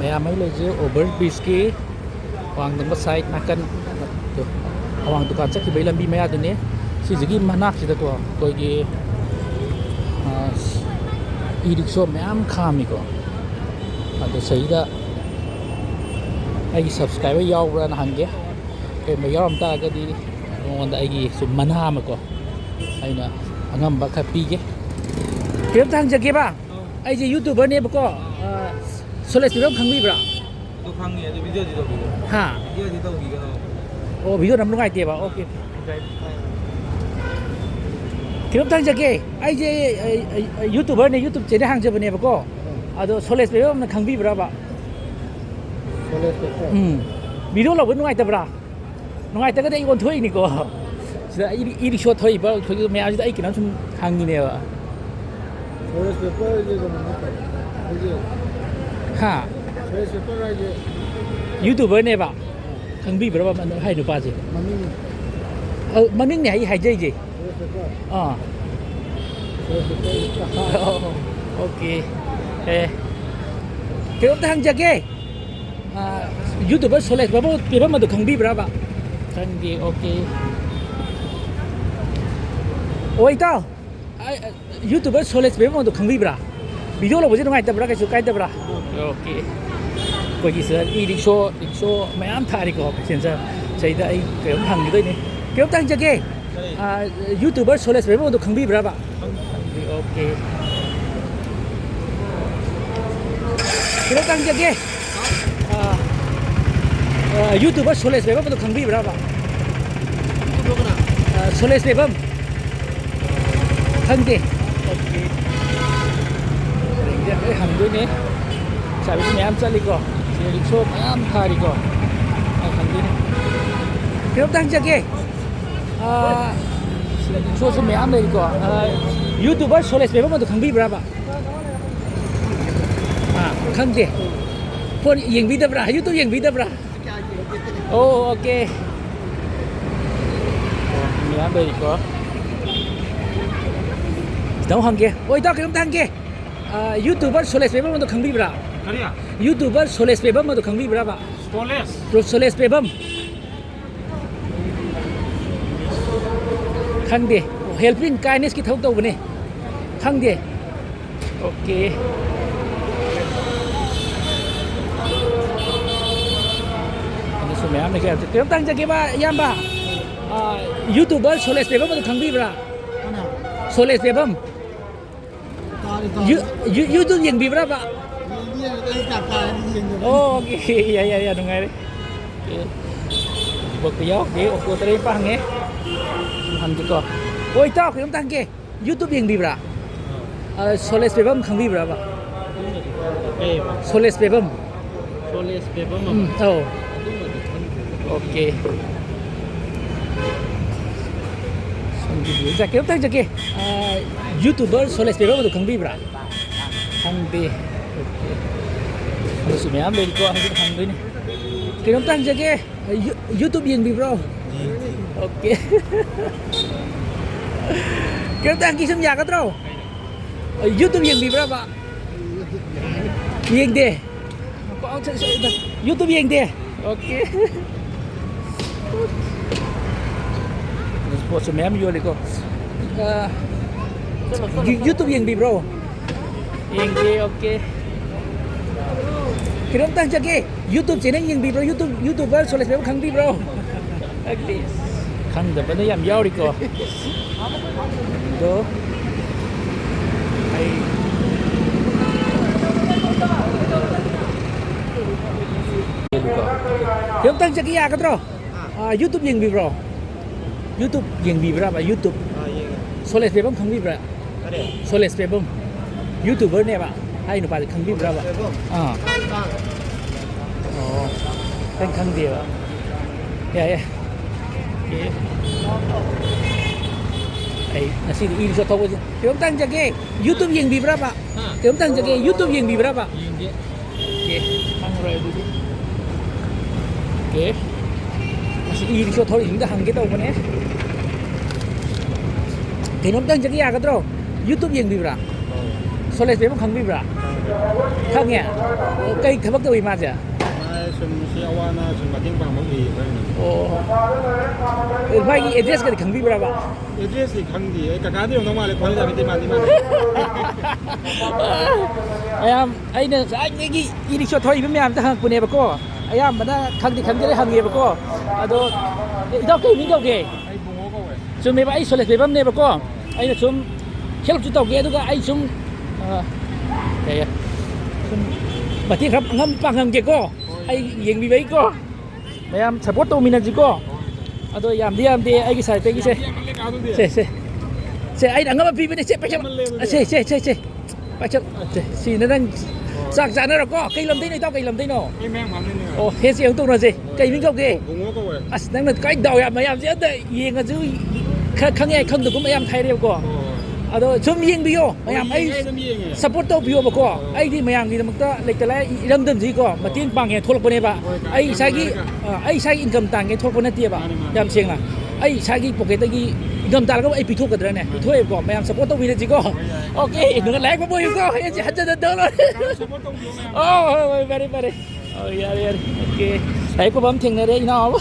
ꯃꯌꯥꯝ ꯑꯃ ꯂꯩꯖꯩ ꯑꯣꯚꯔ ꯕ꯭ꯔꯤꯖꯀꯤ ꯋꯥꯡꯗꯝꯕ ꯁꯥꯏꯠ ꯅꯥꯀꯟ ꯑꯋꯥꯡ ꯗꯨꯀꯥꯟ ꯆꯠꯈꯤꯕꯒꯤ ꯂꯝꯕꯤ ꯃꯌꯥꯗꯨꯅꯤ ꯁꯤꯁꯤꯒꯤ ꯃꯅꯥꯛꯁꯤꯗꯀꯣ ꯑꯩꯈꯣꯏꯒꯤ ꯏ ꯔꯤꯛꯁꯣ ꯃꯌꯥꯝ ꯈꯥꯝꯃꯤꯀꯣ ꯑꯗꯣ ꯁꯤꯗ ꯑꯩꯒꯤ ꯁꯕꯁꯀ꯭ꯔꯥꯏꯕꯔ ꯌꯥꯎꯕ꯭ꯔꯥꯅ ꯍꯪꯒꯦ ꯀꯩꯒꯨꯝꯕ ꯌꯥꯎꯔꯝ ꯇꯥꯔꯒꯗꯤ ꯃꯉꯣꯟꯗ ꯑꯩꯒꯤ ꯁꯨꯝ ꯃꯅꯥ ꯑꯃꯀꯣ ꯑꯩꯅ ꯑꯉꯝꯕ ꯈꯔ ꯄꯤꯒꯦ ꯀꯩꯅꯣꯝꯇ ꯍꯪꯖꯒꯦꯕ ꯑꯩꯁꯦ ꯌꯨꯇꯨꯕꯔꯅꯦꯕꯀꯣ ꯁꯣꯂꯦꯁ ꯐꯤꯕꯝ ꯈꯪꯕꯤꯕ꯭ꯔꯥ? ꯑꯗꯨ ꯈꯪꯉꯤ ꯑꯗꯨ ꯚꯤꯗꯤꯑꯣꯗꯤ ꯇꯧꯕꯤꯒꯅꯣ. ꯍꯥ ꯚꯤꯗꯤꯑꯣꯗꯤ ꯇꯧꯕꯤꯒꯅꯣ. ꯑꯣ ꯚꯤꯗꯤꯑꯣ ꯅꯝꯕ ꯅꯨꯡꯉꯥꯏꯇꯦꯕ. ꯑꯣꯀꯦ ꯀꯩꯅꯣꯝꯇ ꯍꯪꯖꯒꯦ ꯑꯩꯁꯦ ꯌꯨꯇꯨꯕꯔꯅꯦ ꯌꯨꯇꯨꯕ ꯆꯦꯅꯦꯜ ꯍꯥꯡꯖꯕꯅꯦꯕꯀꯣ ꯑꯗꯣ ꯁꯣꯂꯦꯁ ꯐꯤꯕꯝꯅ ꯈꯪꯕꯤꯕ꯭ꯔꯥꯕ? ꯚꯤꯗꯤꯑꯣ ꯂꯧꯕ ꯅꯨꯡꯉꯥꯏꯇꯕ꯭ꯔꯥ? ꯅꯨꯡꯉꯥꯏꯇ꯭ꯔꯒꯗꯤ ꯑꯩ ꯑꯣꯟꯊꯣꯛꯏꯅꯤꯀꯣ ꯁꯤꯗ ꯏ ꯔꯤꯛꯁꯣ ꯊꯧꯔꯤꯕ ꯑꯩꯈꯣꯏꯒꯤ ꯃꯌꯥꯝꯁꯤꯗ ꯑꯩ ꯀꯩꯅꯣꯝ ꯁꯨꯝ ꯍꯪꯉꯤꯅꯦꯕ. ꯁꯣꯂꯦꯁ ꯄꯦꯄꯔꯁꯦ ꯀꯩꯅꯣ ꯅꯠꯇ꯭ꯔꯣ? ꯍꯥ ꯁꯣꯂꯦꯁ ꯄꯦꯄꯔ ꯍꯥꯏꯁꯦ ꯌꯨꯇꯨꯕꯔꯅꯦꯕ ꯈꯪꯕꯤꯕ꯭ꯔꯥꯕ ꯍꯥꯏ ꯅꯨꯄꯥꯁꯦ? ꯃꯃꯤꯡ ꯃꯃꯤꯡꯅꯦ ꯑꯩ ꯍꯥꯏꯖꯩꯁꯦ. ꯁꯣꯂꯦꯁ ꯄꯦꯄꯔ. ꯁꯣꯂꯦꯁ ꯄꯦꯄꯔ. ꯑꯣꯀꯦ ꯀꯩꯅꯣꯝꯇ ꯍꯪꯖꯒꯦ ꯌꯨꯇꯨꯕꯔ ꯁꯣꯂꯦꯁ ꯄꯦꯕꯝ ꯑꯗꯨ ꯈꯪꯕꯤꯕ꯭ꯔꯥꯕ? ꯈꯪꯗꯦ. ꯑꯣꯀꯦ ꯑꯣ ꯏꯇꯥꯎ ꯌꯨꯇꯨꯕꯔ ꯁꯣꯂꯦꯁ ꯄꯦꯕꯝ ꯑꯗꯨ ꯈꯪꯕꯤꯕ꯭ꯔꯥ? ꯚꯤꯗꯤꯑꯣ ꯂꯧꯕꯁꯦ ꯅꯨꯡꯉꯥꯏꯇꯕ꯭ꯔꯥ ꯀꯩꯁꯨ ꯀꯥꯏꯗꯕ꯭ꯔꯥ? ꯑꯣꯀꯦ ꯑꯩꯈꯣꯏꯒꯤ ꯁꯤꯗ ꯏ ꯔꯤꯛꯁꯣ ꯃꯌꯥꯝ ꯊꯥꯔꯤꯀꯣ ꯄꯦꯁꯦꯟꯖꯔ ꯁꯤꯗ ꯑꯩ ꯀꯩꯅꯣꯝ ꯍꯪꯈꯤꯗꯣꯏꯅꯦ. ꯀꯩꯅꯣꯝꯇ ꯍꯪꯖꯒꯦ ꯌꯨꯇꯨꯕꯔ ꯁꯣꯂꯦꯁ ꯄꯦꯕꯝ ꯑꯗꯨ ꯈꯪꯕꯤꯕ꯭ꯔꯥꯕ? ꯑꯣꯀꯦ ꯀꯩꯅꯣꯝꯇ ꯍꯪꯖꯒꯦ ꯌꯨꯇꯨꯕꯔ ꯁꯣꯂꯦꯁ ꯄꯦꯕꯝ ꯑꯗꯨ ꯈꯪꯕꯤꯕ꯭ꯔꯥꯕ? ꯁꯣꯂꯦꯁ ꯄꯦꯕꯝ ꯈꯪꯗꯦ. ꯑꯣꯀꯦ ꯑꯩ ꯍꯪꯗꯣꯏꯅꯦ. ꯁꯥꯔꯚꯤꯁ ꯃꯌꯥꯝ ꯆꯠꯂꯤꯀꯣ ꯁꯤꯗ ꯔꯤꯛꯁꯣ ꯃꯌꯥꯝ ꯊꯥꯔꯤꯀꯣ ꯑꯩ ꯍꯪꯗꯣꯏꯅꯦ. ꯀꯩꯅꯣꯝꯇ ꯍꯪꯖꯒꯦ ꯁꯤꯗ ꯔꯤꯛꯁꯣꯁꯨ ꯃꯌꯥꯝ ꯂꯩꯔꯤꯀꯣ ꯌꯨꯇꯨꯕꯔ ꯁꯣꯂꯦꯁ ꯄꯦꯕꯝ ꯑꯗꯨ ꯈꯪꯕꯤꯕ꯭ꯔꯥꯕ? ꯈꯪꯗꯦ. ꯐꯣꯟ ꯌꯦꯡꯕꯤꯗꯕ꯭ꯔꯥ? ꯌꯨꯇꯨꯕ ꯌꯦꯡꯕꯤꯗꯕ꯭ꯔꯥ? ꯑꯣ okay mía bì có đâu hằng kia ôi tao cái thằng kia YouTuber Soles Bebam itu khang bibra YouTuber Soles Bebam itu khang bibra ba Soles Bebam khang de helping kindness ki thau tau bane khang de okay ini semua ni kaya kita tang jaga ba yamba YouTuber Soles Bebam itu khang bibra Soles Bebam YouTube yang bibra ba oh okay ya dengar bukti yo di aku tadi pang ya hang ko oi tao cái tang ke YouTube yang bibra Soles Bebam khang bibra ba Soles Bebam oh okay dạ kéo tay cho kia YouTuber Soles Bebam itu khang bibra khang bi Musuh mẹ bên qua hàng bên này cái nông tăng cho kia YouTube yang bibra ok cái nông tăng kia xem nhà cái đâu YouTube yang bibra ba yang deh có YouTube yang deh ok Musuh mẹ mình vô đi cô YouTube yang bibra yang deh ok cái nông tăng cho kia YouTube channel yang bibra YouTuber Soles Bebam khang bibra khang được bên đây làm giao đi cô đó hay cái nông tăng cho kia cái đó YouTube yang bibra YouTube yang bibra ba YouTube Soles Bebam khang bibra Soles Bebam YouTuber này ba ai nó phải khang bibra ba kan khang dia ya nasi ini so tahu aja kita tang jaga YouTube yang bibra ba kita tang jaga YouTube yang bibra ba oke tang roy dulu oke masih ini so tahu ini dah hang kita apa nih kita tang jaga ya kadro YouTube yang bibra Soles Bebam khang bibra khang nhỉ cây thằng bắc tôi mà chứ Mai sum siawana sum bating pang magi kan. oh mai address cái khang bi berapa Address di Khangdi, kakak dia orang malah kau dah minta mati mana. ayam ini ini show thôi với em ta hàng của này bà cô ayam mà nó khang cái hàng nghề bà cô đó đâu cái mình đâu cái Ai bungo kau eh. chúng mấy bạn số lịch về bấm này bà cô ai là chúng khéo chúng tao cái đó ai chúng cái mà tiếng ngâm bằng hàng cái cô ai hiện bị vậy cô ayam support tôi mình gì cô đó ayam đi ai cái sai cái xe ai đang ngâm bị vậy xe xe phải chậm xì nó đang sạc sạc nó có cây lâm thế này tao cây lâm thế nào Ai memang mana ni. ồ hết xe ông tung rồi gì cây mình không kì Bungo kau eh. à đang là cái đầu mà em sẽ đợi yên ở dưới khang nghe không được cũng em thay đều có à đó chúng yên bio mà em ấy support tôi bio mà có ấy thì mà em thì mà lấy cái này lâm đơn gì có mà tiền bằng nghe thôi là ba ấy sai income tăng nghe thôi là tiền ba em xem là ấy sai cái pocket cái income tăng có ấy bị thuốc cái này bị thuốc có mà em support tôi vì gì có ok đừng lấy quá bao có em chỉ hắt chân đỡ rồi oh very oh yeah ok đấy có bấm thình này đấy nó